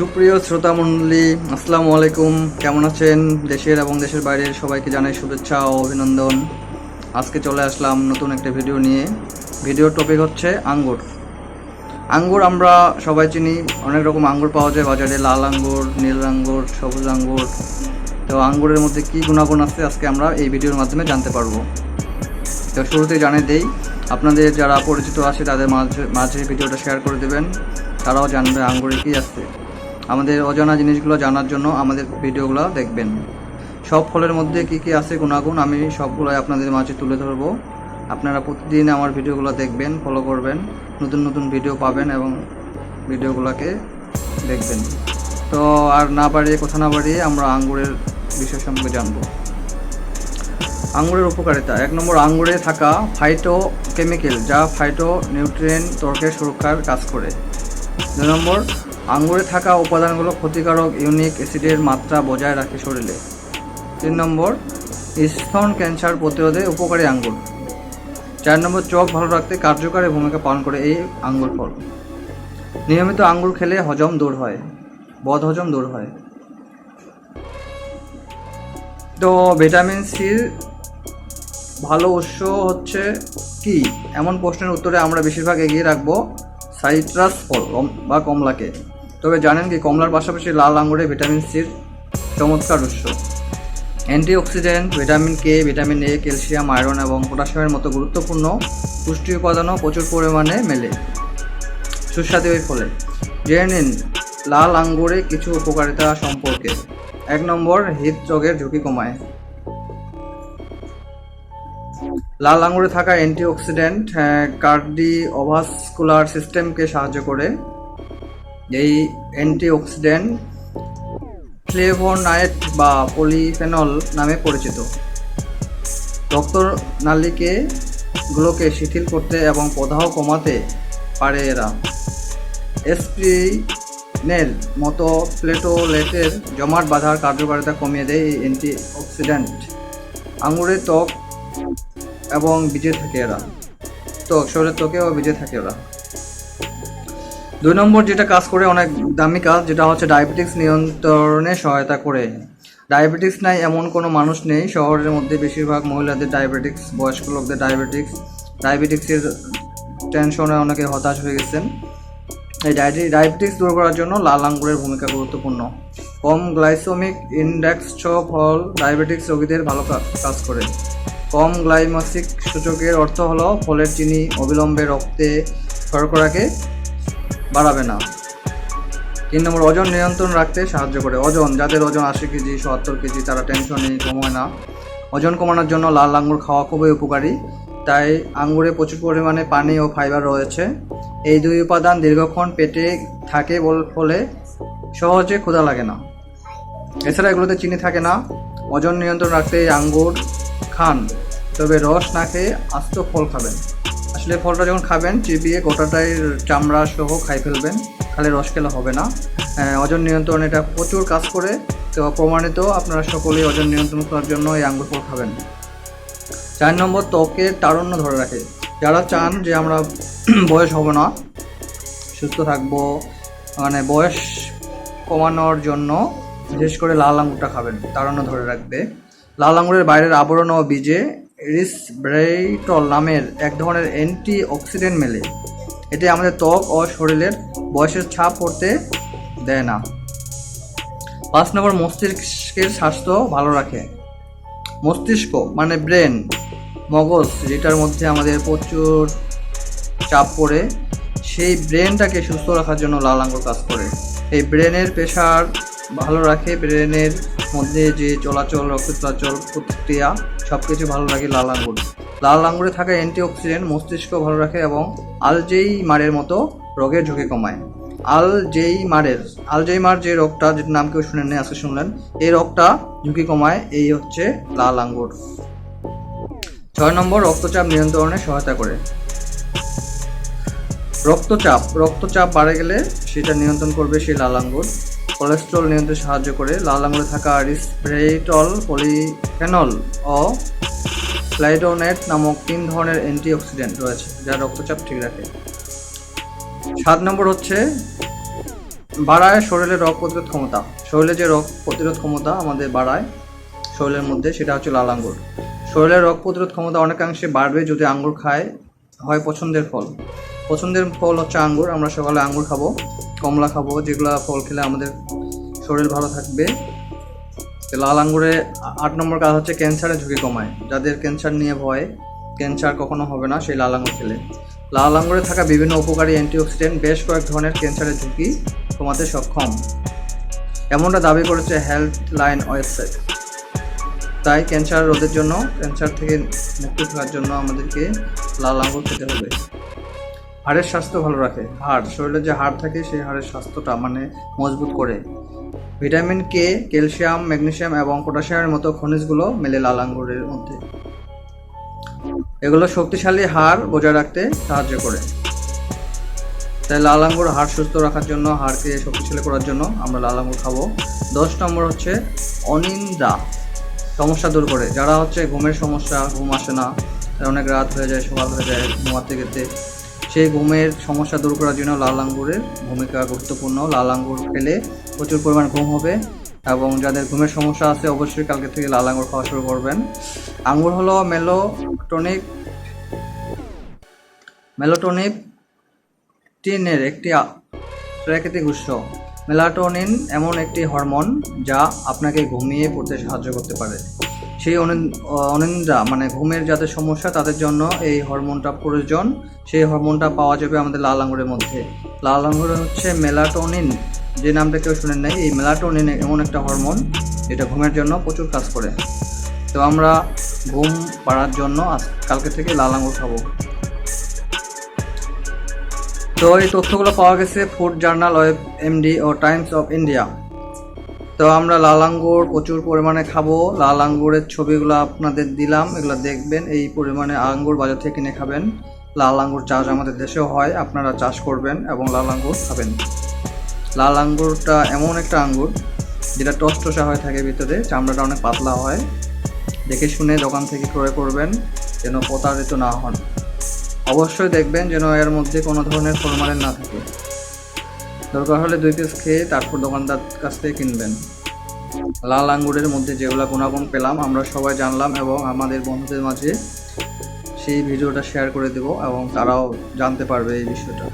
সুপ্রিয় শ্রোতা মণ্ডলী, আসসালামু আলাইকুম। কেমন আছেন? দেশের এবং দেশের বাইরের সবাইকে জানাই শুভেচ্ছা ও অভিনন্দন। আজকে চলে আসলাম নতুন একটা ভিডিও নিয়ে। ভিডিওর টপিক হচ্ছে আঙ্গুর। আঙ্গুর আমরা সবাই চিনি, অনেক রকম আঙ্গুর পাওয়া যায় বাজারে, লাল আঙ্গুর, নীল আঙ্গুর, সবুজ আঙ্গুর। তো আঙ্গুরের মধ্যে কী গুণাগুণ আছে আজকে আমরা এই ভিডিওর মাধ্যমে জানতে পারবো। তো শুরুতেই জানিয়ে দেই, আপনাদের যারা পরিচিত আছে তাদের মাঝে ভিডিওটা শেয়ার করে দেবেন, তারাও জানবে আঙ্গুরে কী আছে। আমাদের অজানা জিনিসগুলো জানার জন্য আমাদের ভিডিওগুলো দেখবেন। সব ফলের মধ্যে কী কী আছে গুণাগুণ আমি সবগুলোই আপনাদের মাঝে তুলে ধরবো। আপনারা প্রতিদিন আমার ভিডিওগুলো দেখবেন, ফলো করবেন, নতুন নতুন ভিডিও পাবেন এবং ভিডিওগুলোকে দেখবেন। তো আর কথা না বাড়িয়ে আমরা আঙ্গুরের বিষয় সম্পর্কে জানবো। আঙ্গুরের উপকারিতা: 1 নম্বর, আঙ্গুরে থাকা ফাইটো কেমিক্যাল যা ফাইটো নিউট্রিয়েন্ট ত্বকের সুরক্ষার কাজ করে। 2 নম্বর, আঙ্গুরে থাকা উপাদানগুলো ক্ষতিকারক ইউরিক অ্যাসিডের মাত্রা বজায় রাখে শরীরে। 3 নম্বর, স্তন ক্যান্সার প্রতিরোধে উপকারী আঙ্গুর। 4 নম্বর, চোখ ভালো রাখতে কার্যকরী ভূমিকা পালন করে এই আঙ্গুর ফল। নিয়মিত আঙ্গুর খেলে হজম দূর হয়, বদহজম দূর হয়। তো ভিটামিন সির ভালো উৎস হচ্ছে কি, এমন প্রশ্নের উত্তরে আমরা বেশিরভাগ এগিয়ে রাখবো সাইট্রাস ফল বা কমলাকে। তবে জানেন কি, কমলার পাশাপাশি লাল আঙ্গুরে ভিটামিন সির চমৎকার উৎস। Antioxidant, vitamin K, vitamin A, calcium, iron এবং পটাশিয়ামের মতো গুরুত্বপূর্ণ পুষ্টি উপাদানও প্রচুর পরিমাণে মেলে সুস্বাদু এই ফলে। জেনে নিন লাল আঙ্গুরে কিছু উপকারিতা সম্পর্কে। 1 নম্বর, হৃদরোগের ঝুঁকি কমায়। লাল আঙ্গুরে থাকা অ্যান্টিঅক্সিডেন্ট কার্ডিওভাস্কুলার সিস্টেমকে সাহায্য করে। এই অ্যান্টিঅক্সিডেন্ট ফ্লেভোনয়েড বা পলিফেনল নামে পরিচিত। রক্তনালিকাগুলোকে শিথিল করতে এবং প্রদাহ কমাতে পারে এরা। অ্যাসপিরিনের মতো প্লেটলেটের জমাট বাঁধার কার্যকারিতা কমিয়ে দেয় এই অ্যান্টিঅক্সিডেন্ট। আঙুরের ত্বক এবং বীজে থাকে এরা, শরীরের ত্বকেও বীজে থাকে ওরা। 2 নম্বর যেটা কাজ করে, অনেক দামি কাজ, যেটা হচ্ছে ডায়াবেটিক্স নিয়ন্ত্রণে সহায়তা করে। ডায়াবেটিক্স নাই এমন কোনো মানুষ নেই। শহরের মধ্যে বেশিরভাগ মহিলাদের ডায়াবেটিক্স, বয়স্ক লোকদের ডায়াবেটিক্সের টেনশনে অনেকে হতাশ হয়ে গেছেন। এই ডায়াবেটিক্স দূর করার জন্য লাল আঙ্গুরের ভূমিকা গুরুত্বপূর্ণ। কম গ্লাইসেমিক ইনডেক্স ফল ডায়াবেটিক্স রোগীদের ভালো কাজ করে। কম গ্লাইসেমিক সূচকের অর্থ হলো ফলের চিনি অবিলম্বে রক্তে শর্করাকে বাড়াবে না। 3 নম্বর, ওজন নিয়ন্ত্রণ রাখতে সাহায্য করে। যাদের ওজন 80 কেজি, 70 কেজি, তারা টেনশনই কমায় না। ওজন কমানোর জন্য লাল আঙ্গুর খাওয়া খুবই উপকারী। তাই আঙ্গুরে প্রচুর পরিমাণে পানি ও ফাইবার রয়েছে। এই 2 উপাদান দীর্ঘক্ষণ পেটে থাকে ফলে সহজে ক্ষুধা লাগে না। এছাড়া এগুলোতে চিনি থাকে না। ওজন নিয়ন্ত্রণ রাখতে এই আঙ্গুর খান, তবে রস না খেয়ে আস্ত ফল খাবেন। আসলে ফলটা যখন খাবেন চিবিয়ে গোটাটাই চামড়া সহ খাই ফেলবেন, খালি রস খেলে হবে না। ওজন নিয়ন্ত্রণ এটা প্রচুর কাজ করে, তো প্রমাণিত। আপনারা সকলেই ওজন নিয়ন্ত্রণ করার জন্য এই আঙ্গুর ফল খাবেন। 4 নম্বর, ত্বকের তারুণ্য ধরে রাখে। যারা চান যে আমরা বয়স হব না, সুস্থ থাকবো, বয়স কমানোর জন্য বিশেষ করে লাল আঙ্গুরটা খাবেন, তারুণ্য ধরে রাখবে। লাল আঙ্গুরের বাইরের আবরণ ও বীজে রিসভেরাট্রল নামের এক ধরনের অ্যান্টি অক্সিডেন্ট মেলে। এটি আমাদের ত্বক ও শরীরের বয়সের ছাপ পড়তে দেয় না। 5 নম্বর, মস্তিষ্কের স্বাস্থ্য ভালো রাখে। মস্তিষ্ক মানে ব্রেন, মগজ, যেটার মধ্যে আমাদের প্রচুর চাপ পড়ে, সেই ব্রেনটাকে সুস্থ রাখার জন্য লাল আঙ্গুর কাজ করে। এই ব্রেনের প্রেশার ভালো রাখে, ব্রেনের মধ্যে যে চলাচল, রক্ত চলাচল, প্রতিক্রিয়া সব কিছু ভালো লাগে লাল আঙ্গুর। লাল আঙ্গুরে থাকা অ্যান্টিঅক্সিডেন্ট মস্তিষ্ক ভালো রাখে এবং আলজেইমারের মতো রোগের ঝুঁকি কমায়। আলজেইমার যে রোগটা, যেটার নাম কেউ শুনেননি, আজকে শুনলেন, এই রোগটা ঝুঁকি কমায় এই হচ্ছে লাল আঙ্গুর। 6 নম্বর, রক্তচাপ নিয়ন্ত্রণে সহায়তা করে। রক্তচাপ বাড়ে গেলে সেটা নিয়ন্ত্রণ করবে সেই লাল আঙ্গুর। কোলেস্টেরল নিয়ন্ত্রণে সাহায্য করে। লাল আঙ্গুরে থাকা রিসভেরাট্রল, পলিফেনল ও ফ্লাভোনয়েড নামক 3 ধরনের অ্যান্টিঅক্সিডেন্ট রয়েছে যা রক্তচাপ ঠিক রাখে। 7 নম্বর হচ্ছে বাড়ায় শরীরের রোগ প্রতিরোধ ক্ষমতা। শরীরে যে রোগ প্রতিরোধ ক্ষমতা আমাদের বাড়ায় শরীরের মধ্যে, সেটা হচ্ছে লাল আঙ্গুর। শরীরের রোগ প্রতিরোধ ক্ষমতা অনেকাংশে বাড়বে যদি আঙ্গুর খায়। হয় পছন্দের ফল। পছন্দের ফল হচ্ছে আঙ্গুর। আমরা সকালে আঙ্গুর খাবো, কমলা খাবো, যেগুলো ফল খেলে আমাদের শরীর ভালো থাকবে। লাল আঙ্গুরে 8 নম্বর কাজ হচ্ছে ক্যান্সারের ঝুঁকি কমায়। যাদের ক্যান্সার নিয়ে ভয়, ক্যান্সার কখনো হবে না সেই লাল আঙ্গুর খেলে। লাল আঙ্গুরে থাকা বিভিন্ন উপকারী অ্যান্টিঅক্সিডেন্ট বেশ কয়েক ধরনের ক্যান্সারের ঝুঁকি কমাতে সক্ষম, এমনটা দাবি করেছে হেলথলাইন ওয়েবসাইট। তাই ক্যান্সার রোধের জন্য, ক্যান্সার থেকে মুক্তি থাকার জন্য আমাদেরকে লাল আঙ্গুর খেতে হবে। হাড়ের স্বাস্থ্য ভালো রাখে। হাড়, শরীরে যে হাড় থাকে সেই হাড়ের স্বাস্থ্যটা মজবুত করে। ভিটামিন কে, ক্যালসিয়াম, ম্যাগনেসিয়াম এবং পটাশিয়ামের মতো খনিজগুলো মেলে লাল আঙ্গুরের মধ্যে। এগুলো শক্তিশালী হাড় বজায় রাখতে সাহায্য করে। তাই লাল আঙ্গুর হাড় সুস্থ রাখার জন্য, হাড়কে শক্তিশালী করার জন্য আমরা লাল আঙ্গুর খাবো। 10 নম্বর হচ্ছে অনিদ্রা সমস্যা দূর করে। যারা হচ্ছে ঘুমের সমস্যা, ঘুম আসে না, অনেক রাত হয়ে যায়, সকাল হয়ে যায় ঘুমাতে গেতে, সেই ঘুমের সমস্যা দূর করার জন্য লাল আঙ্গুরের ভূমিকা গুরুত্বপূর্ণ। লাল আঙ্গুর খেলে প্রচুর পরিমাণ ঘুম হবে। এবং যাদের ঘুমের সমস্যা আছে অবশ্যই কালকে থেকে লাল আঙ্গুর খাওয়া শুরু করবেন। আঙ্গুর হলো মেলাটোনিনের একটি প্রাকৃতিক উৎস। মেলাটোনিন এমন একটি হরমোন যা আপনাকে ঘুমিয়ে পড়তে সাহায্য করতে পারে। সেই অনিদ্রা ঘুমের যাদের সমস্যা তাদের জন্য এই হরমোনটা প্রয়োজন। সেই হরমোনটা পাওয়া যাবে আমাদের লাল আঙ্গুরের মধ্যে। লাল আঙ্গুরে হচ্ছে মেলাটোনিন, যে নামটা কেউ শুনেন নাই, এই মেলাটোনিন এমন একটা হরমোন যেটা ঘুমের জন্য প্রচুর কাজ করে। তো আমরা ঘুম পাড়ার জন্য কালকে থেকে লাল আঙ্গুর খাবো। তো এই তথ্যগুলো পাওয়া গেছে ফুড জার্নাল এমডি ও টাইমস অফ ইন্ডিয়া। তো আমরা লাল আঙ্গুর প্রচুর পরিমাণে খাবো। লাল আঙ্গুরের ছবিগুলো আপনাদের দিলাম, এগুলো দেখবেন। এই পরিমাণে আঙ্গুর বাজার থেকে কিনে খাবেন। লাল আঙ্গুর চাষ আমাদের দেশেও হয়, আপনারা চাষ করবেন এবং লাল আঙ্গুর খাবেন। লাল আঙ্গুরটা এমন একটা আঙ্গুর যেটা টসটসা হয়ে থাকে ভিতরে, চামড়াটা অনেক পাতলা হয়। দেখে শুনে দোকান থেকে ক্রয় করবেন যেন প্রতারিত না হন। অবশ্যই দেখবেন যেন এর মধ্যে কোনো ধরনের ফরমালিন না থাকে। দরকার হলে 2 পিস খেয়ে তারপর দোকানদার কাছ থেকে কিনবেন। লাল আঙ্গুরের মধ্যে যেগুলো গুণাগুণ পেলাম আমরা সবাই জানলাম এবং আমাদের বন্ধুদের মাঝে সেই ভিডিওটা শেয়ার করে দেব এবং তারাও জানতে পারবে এই বিষয়টা।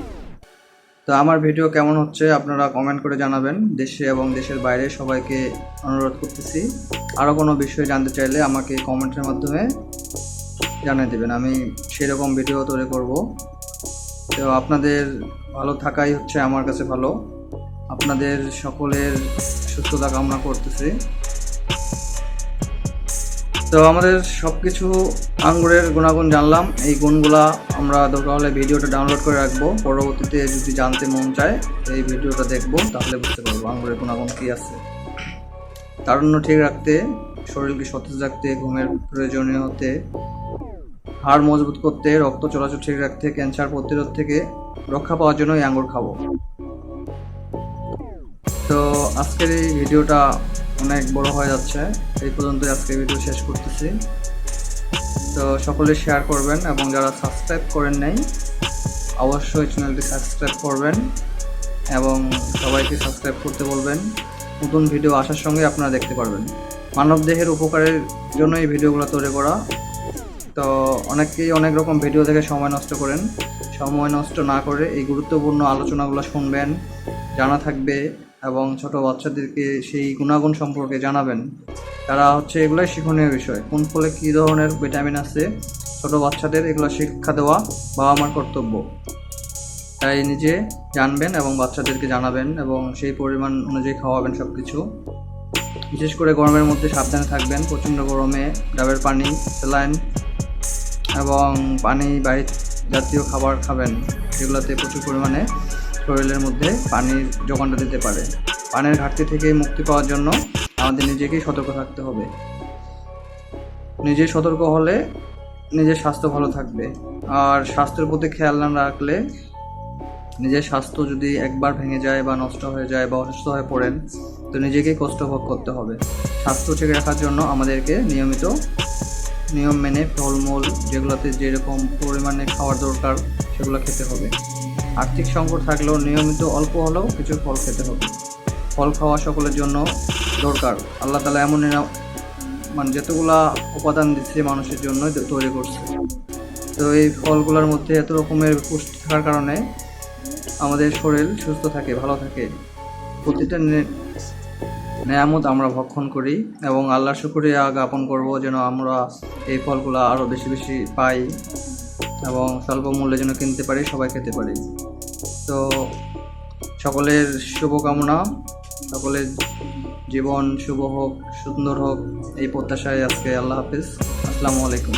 তো আমার ভিডিও কেমন হচ্ছে আপনারা কমেন্ট করে জানাবেন। দেশে এবং দেশের বাইরে সবাইকে অনুরোধ করতেছি, আরও কোনো বিষয় জানতে চাইলে আমাকে কমেন্টের মাধ্যমে জানিয়ে দেবেন, আমি সেরকম ভিডিও তৈরি করব। তো আপনাদের ভালো থাকাই হচ্ছে আমার কাছে ভালো। আপনাদের সকলের সুস্থতা কামনা করতেছি। তো আমাদের সব কিছু আঙ্গুরের গুণাগুণ জানলাম। এই গুণগুলা আমরা দরকার হলে ভিডিওটা ডাউনলোড করে রাখবো। পরবর্তীতে যদি জানতে মন চায় এই ভিডিওটা দেখবো, তাহলে বুঝতে পারবো আঙ্গুরের গুণাগুণ কী আছে। তারুণ্য ঠিক রাখতে, শরীরকে সতেজ রাখতে, ঘুমের প্রয়োজনীয় হতে, হাড় মজবুত করতে, রক্ত চলাচল ঠিক রাখতে, ক্যান্সার প্রতিরোধ থেকে রক্ষা পাওয়ার জন্য এই আঙ্গুর খাবো। তো আজকের এই ভিডিওটা অনেক বড় হয়ে যাচ্ছে, এই পর্যন্তই আজকের ভিডিও শেষ করতেছি। তো সকলে শেয়ার করবেন এবং যারা সাবস্ক্রাইব করেন নাই অবশ্যই চ্যানেলটি সাবস্ক্রাইব করবেন এবং সবাইকে সাবস্ক্রাইব করতে বলবেন। নতুন ভিডিও আসার সঙ্গে আপনারা দেখতে পারবেন। মানবদেহের উপকারের জন্য এই ভিডিওগুলো তৈরি করা। তো অনেকেই অনেক রকম ভিডিও দেখে সময় নষ্ট করেন। সময় নষ্ট না করে এই গুরুত্বপূর্ণ আলোচনাগুলো শুনবেন, জানা থাকবে এবং ছোট বাচ্চাদেরকে সেই গুণাগুণ সম্পর্কে জানাবেন। তারা হচ্ছে এগুলোই শিক্ষণীয় বিষয়। কোন ফলে কী ধরনের ভিটামিন আছে ছোট বাচ্চাদের এগুলো শিক্ষা দেওয়া বাবা মার কর্তব্য। তাই নিজে জানবেন এবং বাচ্চাদেরকে জানাবেন এবং সেই পরিমাণ অনুযায়ী খাওয়াবেন সব কিছু। বিশেষ করে গরমের মধ্যে সাবধানে থাকবেন। প্রচণ্ড গরমে ডাবের পানি, স্যালাইন এবং পানি বাহির জাতীয় খাবার খাবেন, যেগুলোতে প্রচুর পরিমাণে শরীরের মধ্যে পানির যোগানটা দিতে পারে। পানির ঘাটতি থেকে মুক্তি পাওয়ার জন্য আমাদের নিজেকেই সতর্ক থাকতে হবে। নিজে সতর্ক হলে নিজের স্বাস্থ্য ভালো থাকবে। আর স্বাস্থ্যের প্রতি খেয়াল না রাখলে নিজের স্বাস্থ্য যদি একবার ভেঙে যায় বা নষ্ট হয়ে যায় বা অসুস্থ হয়ে পড়েন তো নিজেকেই কষ্ট ভোগ করতে হবে। স্বাস্থ্য ঠিক রাখার জন্য আমাদেরকে নিয়ম মেনে ফলমূল যেগুলোতে যেরকম পরিমাণে খাওয়ার দরকার সেগুলো খেতে হবে। আর্থিক সংকট থাকলেও নিয়মিত অল্প হলেও কিছু ফল খেতে হবে। ফল খাওয়া সকলের জন্য দরকার। আল্লাহ তাআলা এমন মানে যতগুলা উপাদান দিচ্ছে মানুষের জন্য তৈরি করছে, তো এই ফলগুলোর মধ্যে এত রকমের পুষ্টি থাকার কারণে আমাদের শরীর সুস্থ থাকে, ভালো থাকে। প্রতিটা নেয়ামত আমরা ভক্ষণ করি এবং আল্লাহর শুকরিয়া জ্ঞাপন করব যেন আমরা এই ফলগুলো আরও বেশি বেশি পাই এবং স্বল্প মূল্যে যেন কিনতে পারি, সবাই খেতে পারি। তো সকলের শুভকামনা, সকলের জীবন শুভ হোক, সুন্দর হোক, এই প্রত্যাশায় আজকে আল্লাহ হাফিজ। আসসালামু আলাইকুম।